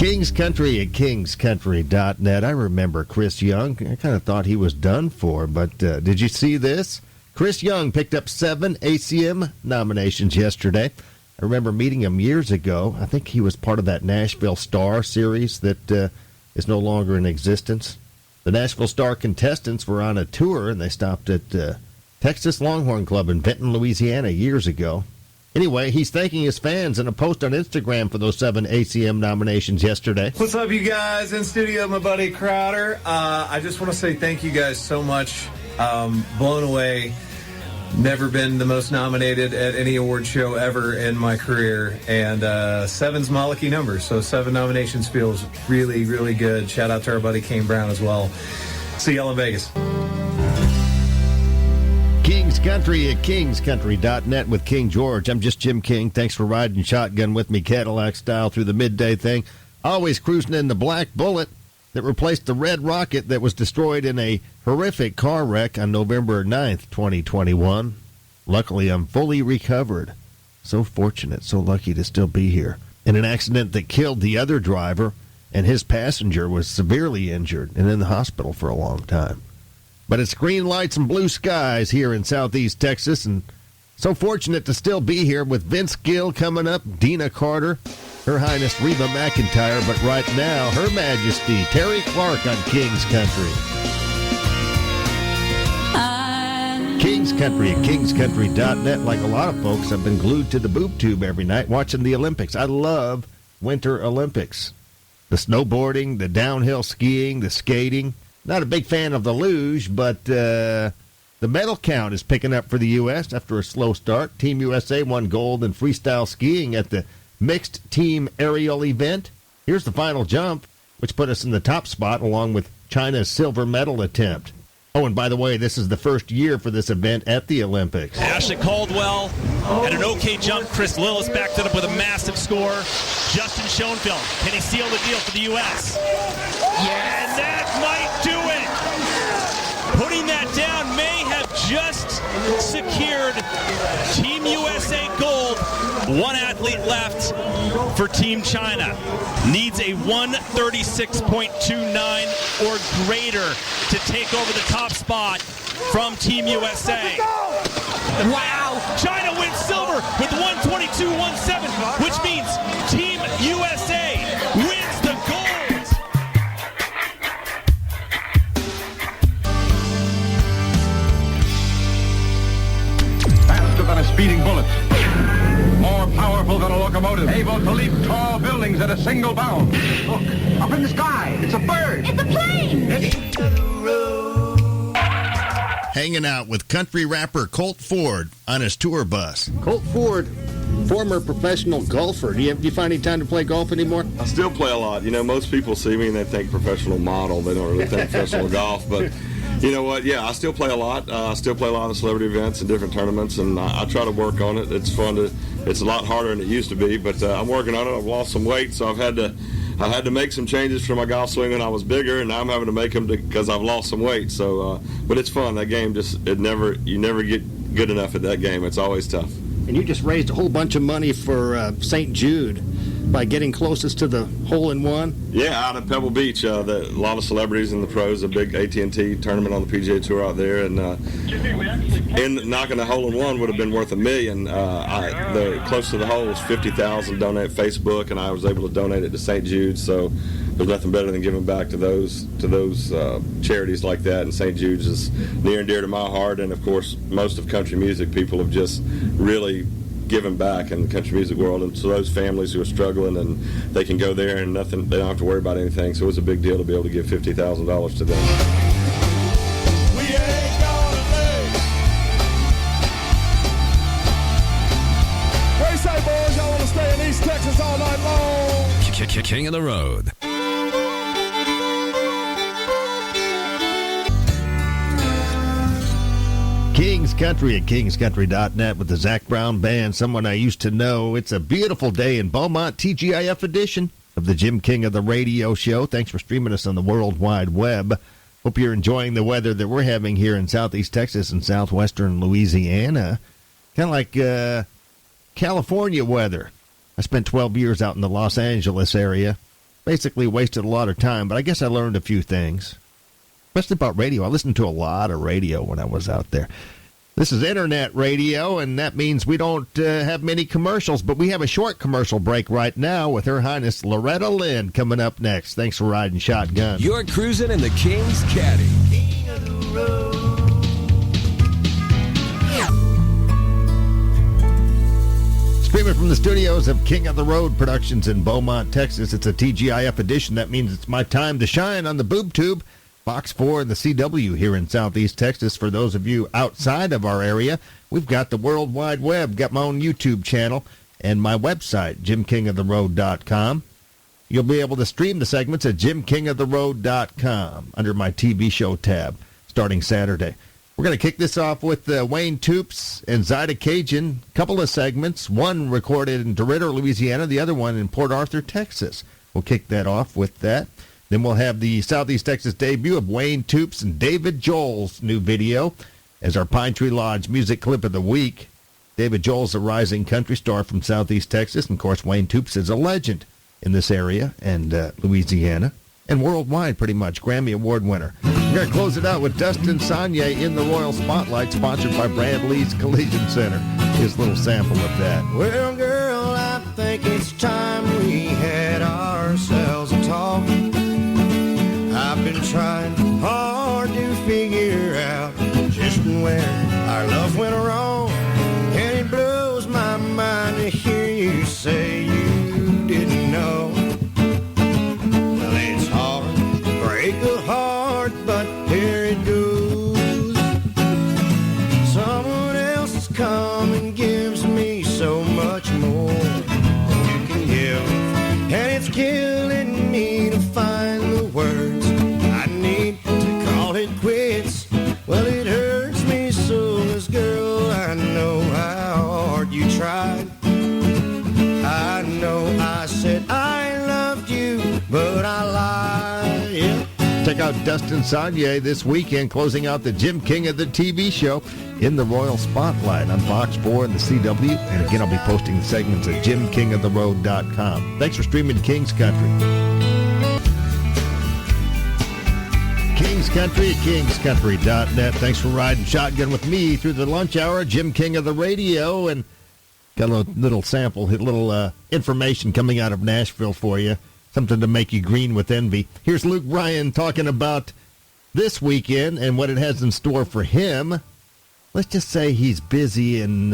King's Country at kingscountry.net. I remember Chris Young. I kind of thought he was done for, but did you see this? Chris Young picked up 7 ACM nominations yesterday. I remember meeting him years ago. I think he was part of that Nashville Star series that is no longer in existence. The Nashville Star contestants were on a tour, and they stopped at Texas Longhorn Club in Benton, Louisiana years ago. Anyway, he's thanking his fans in a post on Instagram for those 7 ACM nominations yesterday. What's up, you guys? In studio, my buddy Crowder. I just want to say thank you guys so much. Blown away. Never been the most nominated at any award show ever in my career. And 7's my lucky number, so 7 nominations feels really, really good. Shout out to our buddy Kane Brown as well. See y'all in Vegas. King's Country at kingscountry.net with King George. I'm just Jim King. Thanks for riding shotgun with me, Cadillac style, through the midday thing. Always cruising in the Black Bullet that replaced the Red Rocket that was destroyed in a horrific car wreck on November 9th, 2021. Luckily, I'm fully recovered. So fortunate, so lucky to still be here. In an accident that killed the other driver, and his passenger was severely injured and in the hospital for a long time. But it's green lights and blue skies here in Southeast Texas, and so fortunate to still be here with Vince Gill coming up, Dina Carter, Her Highness Reba McEntire, but right now, Her Majesty Terry Clark on King's Country. King's Country at kingscountry.net. Like a lot of folks, I've been glued to the boob tube every night watching the Olympics. I love Winter Olympics. The snowboarding, the downhill skiing, the skating. Not a big fan of the luge, but the medal count is picking up for the U.S. after a slow start. Team USA won gold in freestyle skiing at the mixed team aerial event. Here's the final jump, which put us in the top spot along with China's silver medal attempt. Oh, and by the way, this is the first year for this event at the Olympics. Ashley Caldwell had an okay jump. Chris Lillis backed it up with a massive score. Justin Schoenfeld, can he seal the deal for the U.S.? Yeah, and that might do it. Putting that down may have just secured Team USA gold. One athlete left for Team China. Needs a 136.29 or greater to take over the top spot from Team USA. Wow! China wins silver with 122.17, which means Team USA wins the gold. Faster than a speeding bullet. More powerful than a locomotive. Able to leap tall buildings at a single bound. Look, up in the sky. It's a bird. It's a plane. Hanging out with country rapper Colt Ford on his tour bus. Colt Ford, former professional golfer. Do you find any time to play golf anymore? I still play a lot. You know, most people see me and they think professional model. They don't really think professional golf. But you know what? Yeah, I still play a lot. I still play a lot of celebrity events and different tournaments, and I try to work on it. It's fun to. It's a lot harder than it used to be, but I'm working on it. I've lost some weight, so I had to make some changes for my golf swing when I was bigger, and now I'm having to make them because I've lost some weight. So, but it's fun. That game you never get good enough at that game. It's always tough. And you just raised a whole bunch of money for St. Jude by getting closest to the hole-in-one. Yeah, out at Pebble Beach, a lot of celebrities and the pros, a big AT&T tournament on the PGA Tour out there, and knocking a hole-in-one would have been worth $1 million. The close to the hole was $50,000. Donate Facebook, and I was able to donate it to St. Jude. So there's nothing better than giving back to those charities like that. And St. Jude's is near and dear to my heart. And of course, most of country music people have just really giving back in the country music world, and so those families who are struggling, and they can go there and they don't have to worry about anything. So it was a big deal to be able to give $50,000 to them. We ain't gonna lose. What do you say, boys? Y'all want to stay in East Texas all night long? King of the Road. King's Country at kingscountry.net with the Zach Brown Band, someone I used to know. It's a beautiful day in Beaumont, TGIF edition of the Jim King of the Radio Show. Thanks for streaming us on the World Wide Web. Hope you're enjoying the weather that we're having here in southeast Texas and southwestern Louisiana. Kind of like California weather. I spent 12 years out in the Los Angeles area. Basically wasted a lot of time, but I guess I learned a few things, especially about radio. I listened to a lot of radio when I was out there. This is internet radio, and that means we don't have many commercials, but we have a short commercial break right now with Her Highness Loretta Lynn coming up next. Thanks for riding shotgun. You're cruising in the King's Caddy. King of the road. Streaming from the studios of King of the Road Productions in Beaumont, Texas. It's a TGIF edition. That means it's my time to shine on the boob tube. Fox 4 and the CW here in Southeast Texas. For those of you outside of our area, we've got the World Wide Web, got my own YouTube channel, and my website, JimKingOfTheRoad.com. You'll be able to stream the segments at JimKingOfTheRoad.com under my TV show tab starting Saturday. We're going to kick this off with Wayne Toops and Zyda Cajun. A couple of segments, one recorded in DeRidder, Louisiana, the other one in Port Arthur, Texas. We'll kick that off with that. Then we'll have the Southeast Texas debut of Wayne Toops and David Joel's new video as our Pine Tree Lodge music clip of the week. David Joel's a rising country star from Southeast Texas, and of course Wayne Toops is a legend in this area and Louisiana and worldwide pretty much, Grammy Award winner. We're going to close it out with Dustin Saunier in the Royal Spotlight, sponsored by Bradley's Collision Center. His little sample of that. Well, girl, I think it's time we had ourselves a talk. I've been trying hard to figure out just where our love went wrong, and it blows my mind to hear you say you didn't know. Well, it's hard to break a heart, but here it goes. Someone else has come and gives me so much more than you can give, and it's killing me to find the words I need to call it quits. Well, it hurts me so, 'cause girl, I know how hard you tried. I know I said I loved you, but I lied. Yeah. Check out Dustin Saunier this weekend, closing out the Jim King of the TV show in the Royal Spotlight on Fox 4 and the CW. And again, I'll be posting the segments at JimKingOfTheRoad.com. Thanks for streaming King's Country. King's Country at KingsCountry.net. Thanks for riding shotgun with me through the lunch hour. Jim King of the radio, and got a little sample, a little information coming out of Nashville for you. Something to make you green with envy. Here's Luke Bryan talking about this weekend and what it has in store for him. Let's just say he's busy and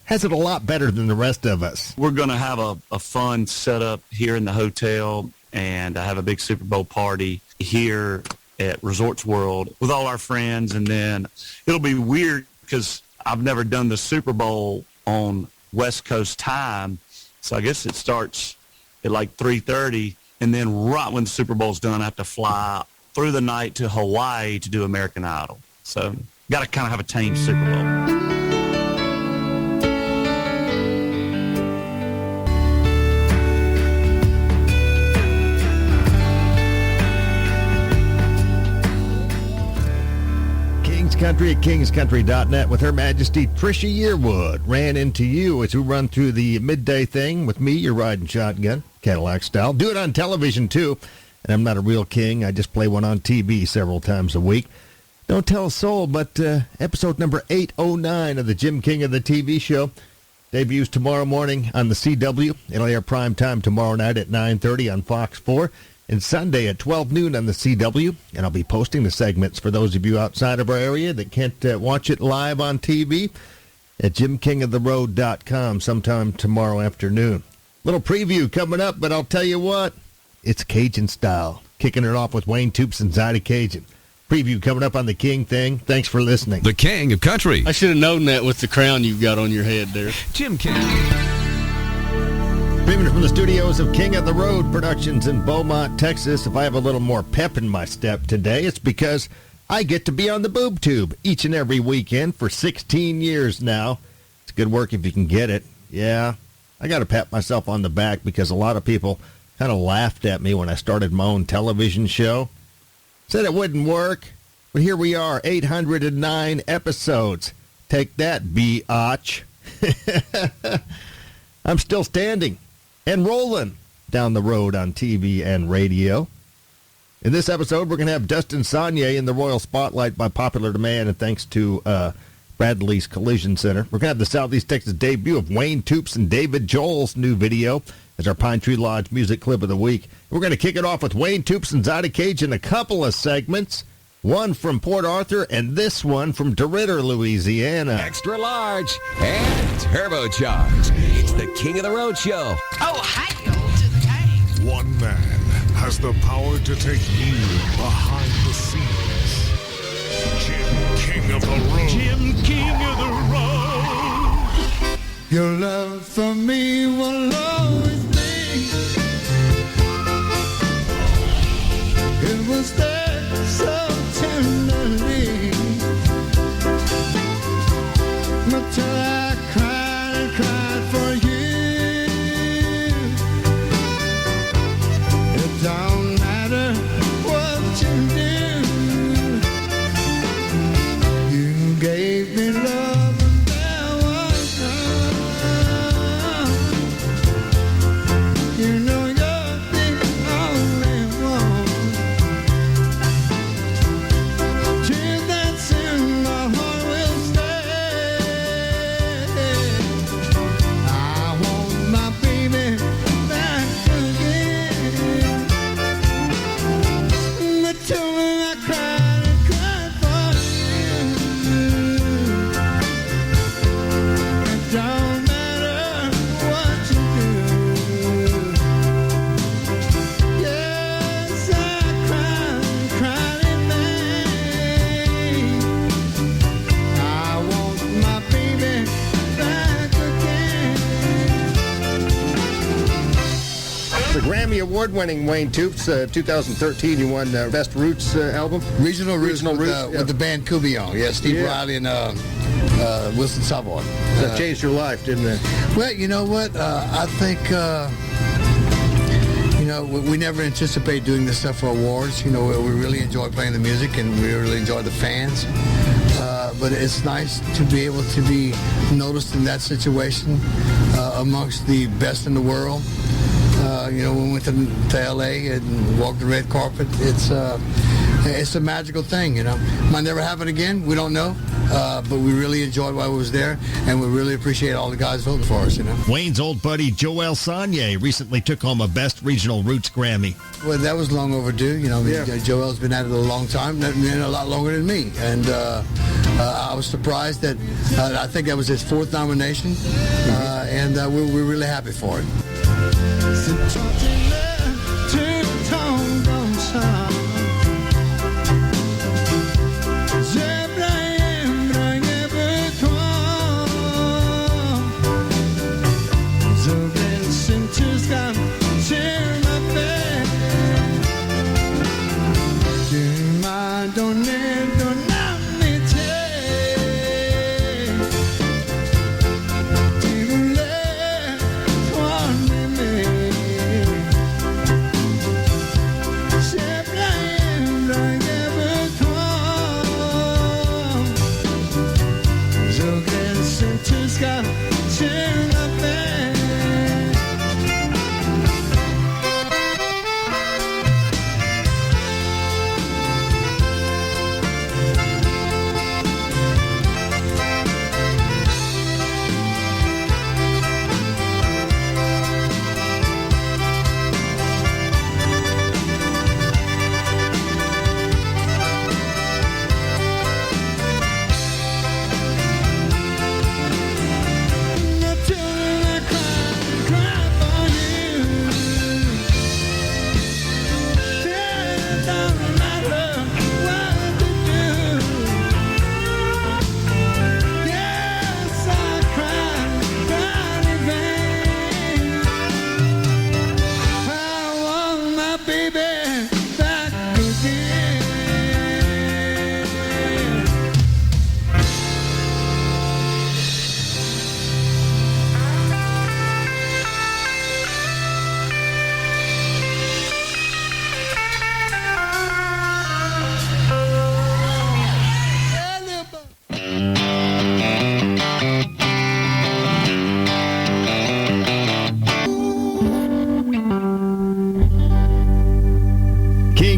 has it a lot better than the rest of us. We're going to have a fun setup here in the hotel, and I have a big Super Bowl party here at Resorts World with all our friends, and then it'll be weird because I've never done the Super Bowl on West Coast time, so I guess it starts at like 3:30, and then right when the Super Bowl's done, I have to fly through the night to Hawaii to do American Idol. So got to kind of have a tame Super Bowl. Country at KingsCountry.net with Her Majesty Tricia Yearwood. Ran into you as we run through the midday thing with me, your riding shotgun, Cadillac style. Do it on television, too. And I'm not a real king. I just play one on TV several times a week. Don't tell a soul, but episode number 809 of the Jim King of the TV show debuts tomorrow morning on the CW. It'll air prime time tomorrow night at 9:30 on Fox 4. And Sunday at 12 noon on the CW, and I'll be posting the segments for those of you outside of our area that can't watch it live on TV at JimKingOfTheRoad.com sometime tomorrow afternoon. Little preview coming up, but I'll tell you what, it's Cajun style. Kicking it off with Wayne Toops and Zyda Cajun. Preview coming up on the King thing. Thanks for listening. The King of Country. I should have known that with the crown you've got on your head there. Jim King. Streaming from the studios of King of the Road Productions in Beaumont, Texas. If I have a little more pep in my step today, it's because I get to be on the boob tube each and every weekend for 16 years now. It's good work if you can get it. Yeah, I got to pat myself on the back because a lot of people kind of laughed at me when I started my own television show. Said it wouldn't work, but here we are, 809 episodes. Take that, biatch. I'm still standing and rolling down the road on TV and radio. In this episode, we're going to have Dustin Saunier in the Royal Spotlight by popular demand and thanks to Bradley's Collision Center. We're going to have the Southeast Texas debut of Wayne Toops and David Joel's new video as our Pine Tree Lodge music clip of the week. We're going to kick it off with Wayne Toops and Zyda Cage in a couple of segments, one from Port Arthur and this one from DeRidder, Louisiana. Extra large and turbocharged. It's the King of the Road Show. Oh, hail to the king. One man has the power to take you behind the scenes. Jim King of the Road. Jim King of the Road. Your love for me will always be. It was there so tenderly. Until I cried and cried for you. It don't matter what you do. You gave me love and there was none. You know you're the only one. Tears that's in my heart will stay. I want my baby back again. But till I cried and cried for you. It don't matter what you do. Yes, I cried and cried in vain. I want my baby back again. The Grammy Award-winning Wayne Toops, 2013, you won Best Roots album. Regional Roots with yeah. the band Coubillon. Yeah, Steve Yeah. Riley and Wilson Savoy. That changed your life, didn't it? Well, you know what? I think, we never anticipate doing this stuff for awards. You know, we really enjoy playing the music and we really enjoy the fans. But it's nice to be able to be noticed in that situation amongst the best in the world. When we went to L.A. and walked the red carpet, it's a magical thing, Might never happen again, we don't know. But we really enjoyed while we was there, and we really appreciate all the guys voting for us, Wayne's old buddy Joel Saunier recently took home a Best Regional Roots Grammy. Well, that was long overdue, Joel's been at it a long time, a lot longer than me, and I was surprised that I think that was his fourth nomination, and we're really happy for it.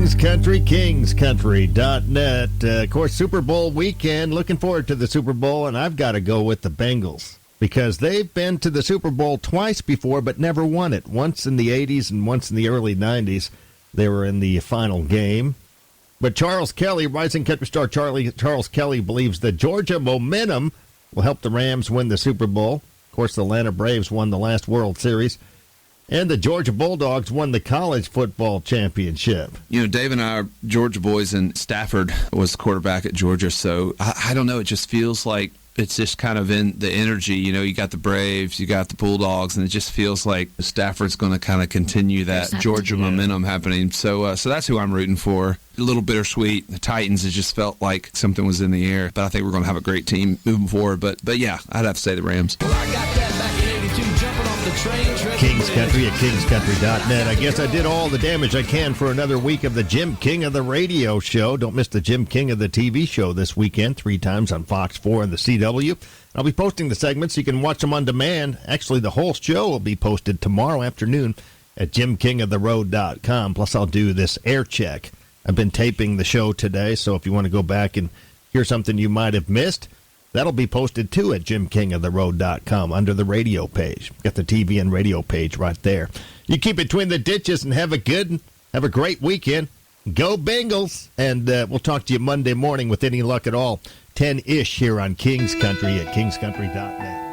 Kings Country, kingscountry.net. Of course, Super Bowl weekend. Looking forward to the Super Bowl, and I've got to go with the Bengals because they've been to the Super Bowl twice before but never won it. Once in the 80s and once in the early 90s. They were in the final game. But Charles Kelly, rising country star Charles Kelly, believes the Georgia momentum will help the Rams win the Super Bowl. Of course, the Atlanta Braves won the last World Series. And the Georgia Bulldogs won the college football championship. You know, Dave and I are Georgia boys, and Stafford was quarterback at Georgia. So I don't know. It just feels like it's just kind of in the energy. You know, you got the Braves, you got the Bulldogs, and it just feels like Stafford's going to kind of continue that Georgia momentum happening. So that's who I'm rooting for. A little bittersweet. The Titans, it just felt like something was in the air. But I think we're going to have a great team moving forward. But yeah, I'd have to say the Rams. Well, I got that back in 82, jumping off the train. Kings Country at kingscountry.net. I guess I did all the damage I can for another week of the Jim King of the radio show. Don't miss the Jim King of the TV show this weekend, 3 times on Fox 4 and the CW. I'll be posting the segments so you can watch them on demand. Actually, the whole show will be posted tomorrow afternoon at jimkingoftheroad.com. Plus, I'll do this Aircheck. I've been taping the show today, so if you want to go back and hear something you might have missed, that'll be posted, too, at jimkingoftheroad.com under the radio page. Got the TV and radio page right there. You keep between the ditches and have a great weekend. Go Bengals! And we'll talk to you Monday morning with any luck at all. 10-ish here on Kings Country at kingscountry.net.